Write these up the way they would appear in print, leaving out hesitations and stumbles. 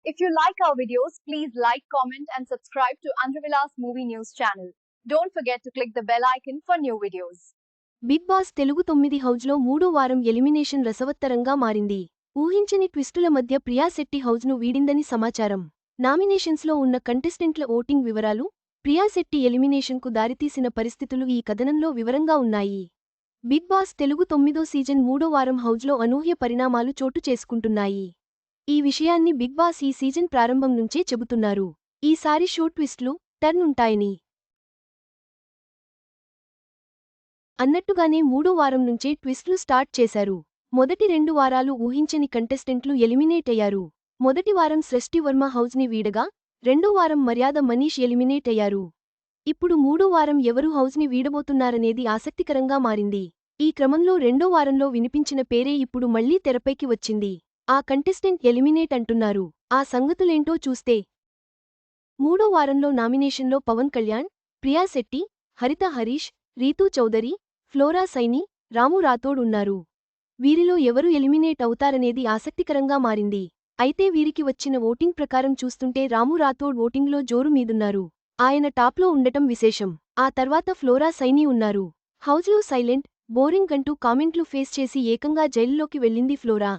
If you like our videos, please like, comment, and subscribe to Andhra Movie News channel. Don't forget to click the bell icon for new videos. Big boss Telugu 9 హౌజ్లో మూడో వారం elimination రసవత్తరంగా మారింది. ఊహించని ట్విస్టుల మధ్య ప్రియా శెట్టి హౌజ్ను వీడిందని సమాచారం. నామినేషన్స్లో ఉన్న కంటెస్టెంట్ల voting వివరాలు, ప్రియా శెట్టి ఎలిమినేషన్కు దారితీసిన పరిస్థితులు ఈ కథనంలో వివరంగా ఉన్నాయి. బిగ్ బాస్ తెలుగు 9దో సీజన్ మూడో వారం హౌజ్లో అనూహ్య పరిణామాలు చోటు చేసుకుంటున్నాయి. ఈ విషయాన్ని బిగ్ బాస్ ఈ సీజన్ ప్రారంభం నుంచే చెబుతున్నారు. ఈసారి షో ట్విస్ట్లు, టర్న్ ఉంటాయని. అన్నట్టుగానే మూడో వారం నుంచే ట్విస్ట్లు స్టార్ట్ చేశారు. మొదటి 2 వారాలు ఊహించని కంటెస్టెంట్లు ఎలిమినేట్ అయ్యారు. మొదటి వారం సృష్టి వర్మ హౌజ్ని వీడగా, రెండో వారం మర్యాద మనీష్ ఎలిమినేట్ అయ్యారు. ఇప్పుడు మూడో వారం ఎవరు హౌజ్ని వీడబోతున్నారనేది ఆసక్తికరంగా మారింది. ఈ క్రమంలో రెండో వారంలో వినిపించిన పేరే ఇప్పుడు మళ్లీ తెరపైకి వచ్చింది. ఆ కంటెస్టెంట్ ఎలిమినేట్ అంటున్నారు. ఆ సంగతులేంటో చూస్తే, మూడో వారంలో నామినేషన్లో పవన్ కళ్యాణ్, ప్రియా శెట్టి, హరిత హరీష్, రీతూ చౌదరి, ఫ్లోరా సైని, రాము రాథోడ్ ఉన్నారు. వీరిలో ఎవరు ఎలిమినేట్ అవుతారనేది ఆసక్తికరంగా మారింది. అయితే వీరికి వచ్చిన ఓటింగ్ ప్రకారం చూస్తుంటే రాము రాథోడ్ ఓటింగ్లో జోరు మీదున్నారు. ఆయన టాప్లో ఉండటం విశేషం. ఆ తర్వాత ఫ్లోరా సైని ఉన్నారు. హౌజ్లో సైలెంట్, బోరింగ్ అంటూ కామెంట్లు ఫేస్ చేసి ఏకంగా జైలులోకి వెళ్ళింది ఫ్లోరా.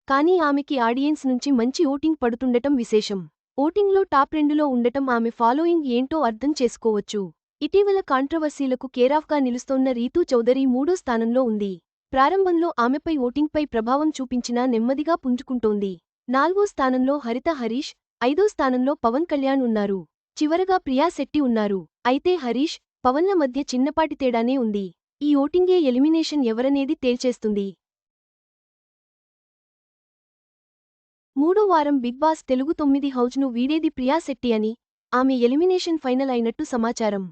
కానీ ఆమెకి ఆడియన్స్ నుంచి మంచి ఓటింగ్ పడుతుండటం విశేషం. ఓటింగ్లో టాప్ 2లో ఉండటం ఆమె ఫాలోయింగ్ ఏంటో అర్థం చేసుకోవచ్చు. ఇటీవల కాంట్రవర్సీలకు కేరాఫ్గా నిలుస్తోన్న రీతూ చౌదరి మూడో స్థానంలో ఉంది. ప్రారంభంలో ఆమెపై ఓటింగ్పై ప్రభావం చూపించినా నెమ్మదిగా పుంజుకుంటోంది. 4వ స్థానంలో హరిత హరీష్, 5వ స్థానంలో పవన్ కళ్యాణ్ ఉన్నారు. చివరగా ప్రియా శెట్టి ఉన్నారు. అయితే హరీష్, పవన్ల మధ్య చిన్నపాటి తేడానే ఉంది. ఈ ఓటింగే ఎలిమినేషన్ ఎవరనేది తేల్చేస్తుంది. మూడో వారం బిగ్ బాస్ తెలుగు 9 హౌజ్ను వీడేది ప్రియా శెట్టి అని, ఆమె ఎలిమినేషన్ ఫైనల్ అయినట్టు సమాచారం.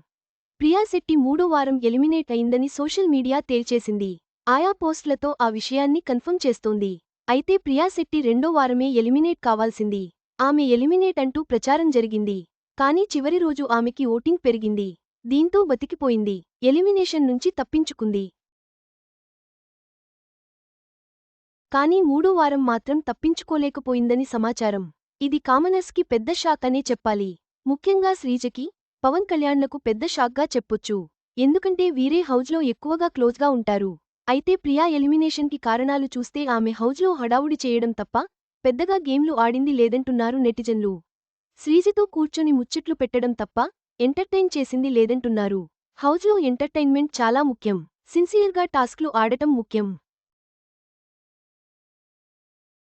ప్రియా శెట్టి మూడో వారం ఎలిమినేట్ అయిందని సోషల్ మీడియా తేల్చేసింది. ఆయా పోస్టులతో ఆ విషయాన్ని కన్ఫర్మ్ చేస్తోంది. అయితే ప్రియా శెట్టి రెండో వారమే ఎలిమినేట్ కావాల్సింది. ఆమె ఎలిమినేట్ అంటూ ప్రచారం జరిగింది. కానీ చివరి రోజు ఆమెకి ఓటింగ్ పెరిగింది. దీంతో బతికిపోయింది. ఎలిమినేషన్ నుంచి తప్పించుకుంది. కానీ మూడో వారం మాత్రం తప్పించుకోలేకపోయిందని సమాచారం. ఇది కామనర్స్కి పెద్ద షాక్ అనే చెప్పాలి. ముఖ్యంగా శ్రీజకి, పవన్ కళ్యాణ్లకు పెద్ద షాక్గా చెప్పొచ్చు. ఎందుకంటే వీరే హౌజ్లో ఎక్కువగా క్లోజ్గా ఉంటారు. అయితే ప్రియా ఎలిమినేషన్కి కారణాలు చూస్తే ఆమె హౌజ్లో హడావుడి చేయడం తప్ప పెద్దగా గేమ్లు ఆడింది లేదంటున్నారు నెటిజన్లు. శ్రీజతో కూర్చొని ముచ్చట్లు పెట్టడం తప్ప ఎంటర్టైన్ చేసింది లేదంటున్నారు. హౌజ్లో ఎంటర్టైన్మెంట్ చాలా ముఖ్యం. సిన్సియర్గా టాస్క్లు ఆడటం ముఖ్యం.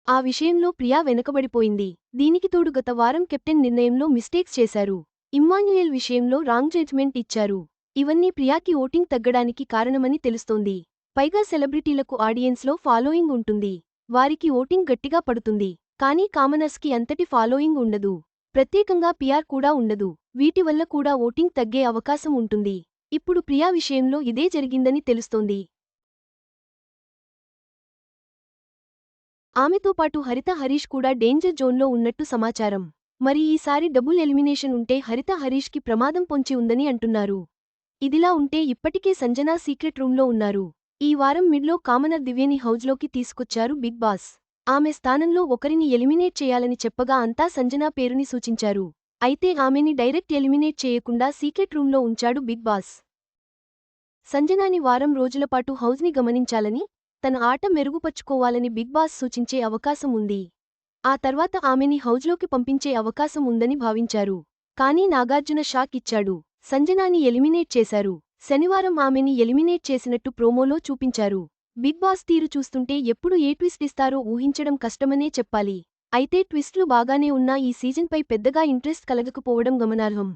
ఆ విషయంలో ప్రియా వెనకబడిపోయింది. దీనికి తోడు గత వారం కెప్టెన్ నిర్ణయంలో మిస్టేక్స్ చేశారు. ఇమ్మాన్యుయల్ విషయంలో రాంగ్ జడ్జ్మెంట్ ఇచ్చారు. ఇవన్నీ ప్రియాకి ఓటింగ్ తగ్గడానికి కారణమని తెలుస్తోంది. పైగా సెలబ్రిటీలకు ఆడియన్స్లో ఫాలోయింగ్ ఉంటుంది. వారికి ఓటింగ్ గట్టిగా పడుతుంది. కానీ కామనర్స్కి అంతటి ఫాలోయింగ్ ఉండదు. ప్రత్యేకంగా పిఆర్ కూడా ఉండదు. వీటి వల్ల కూడా ఓటింగ్ తగ్గే అవకాశం ఉంటుంది. ఇప్పుడు ప్రియా విషయంలో ఇదే జరిగిందని తెలుస్తోంది. ఆమెతో పాటు హరిత హరీష్ కూడా డేంజర్ జోన్లో ఉన్నట్టు సమాచారం. మరి ఈసారి డబుల్ ఎలిమినేషన్ ఉంటే హరిత హరీష్కి ప్రమాదం పొంచి ఉందని అంటున్నారు. ఇదిలా ఉంటే ఇప్పటికే సంజనా సీక్రెట్ రూంలో ఉన్నారు. ఈ వారం మిడ్లో కామనర్ దివ్యని హౌజ్లోకి తీసుకొచ్చారు బిగ్ బాస్. ఆమె స్థానంలో ఒకరిని ఎలిమినేట్ చేయాలని చెప్పగా అంతా సంజనా పేరుని సూచించారు. అయితే ఆమెని డైరెక్ట్ ఎలిమినేట్ చేయకుండా సీక్రెట్ రూంలో ఉంచాడు బిగ్ బాస్. సంజనాని వారం రోజులపాటు హౌజ్ని గమనించాలని, తన ఆట మెరుగుపరుచుకోవాలని బిగ్ బాస్ సూచించే అవకాశం ఉంది. ఆ తర్వాత ఆమెని హౌజ్లోకి పంపించే అవకాశం ఉందని భావించారు. కానీ నాగార్జున షాక్ ఇచ్చాడు. సంజనాని ఎలిమినేట్ చేశారు. శనివారం ఆమెని ఎలిమినేట్ చేసినట్టు ప్రోమోలో చూపించారు. బిగ్ బాస్ తీరు చూస్తుంటే ఎప్పుడు ఏ ట్విస్ట్ ఇస్తారో ఊహించడం కష్టమనే చెప్పాలి. అయితే ట్విస్ట్లు బాగానే ఉన్నా ఈ సీజన్పై పెద్దగా ఇంట్రెస్ట్ కలగకపోవడం గమనార్హం.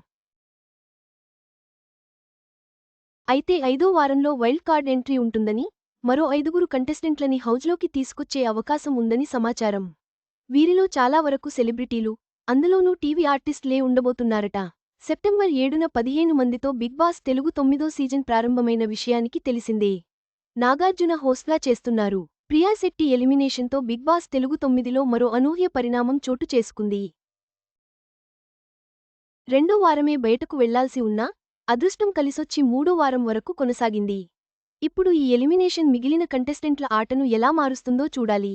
అయితే 5వ వారంలో వైల్డ్ కార్డ్ ఎంట్రీ ఉంటుందని, మరో 5గురు కంటెస్టెంట్లని హౌజ్లోకి తీసుకొచ్చే అవకాశం ఉందని సమాచారం. వీరిలో చాలా వరకు సెలబ్రిటీలు, అందులోనూ టీవీ ఆర్టిస్టులే ఉండబోతున్నారట. సెప్టెంబర్ 7న 15 మందితో బిగ్ బాస్ తెలుగు 9దో సీజన్ ప్రారంభమైన విషయానికి తెలిసిందే. నాగార్జున హోస్ట్గా చేస్తున్నారు. ప్రియా శెట్టి ఎలిమినేషన్తో బిగ్ బాస్ తెలుగు 9లో మరో అనూహ్య పరిణామం చోటు చేసుకుంది. రెండో వారమే బయటకు వెళ్లాల్సి ఉన్నా అదృష్టం కలిసొచ్చి మూడో వారం వరకు కొనసాగింది. ఇప్పుడు ఈ ఎలిమినేషన్ మిగిలిన కంటెస్టెంట్ల ఆటను ఎలా మారుస్తుందో చూడాలి.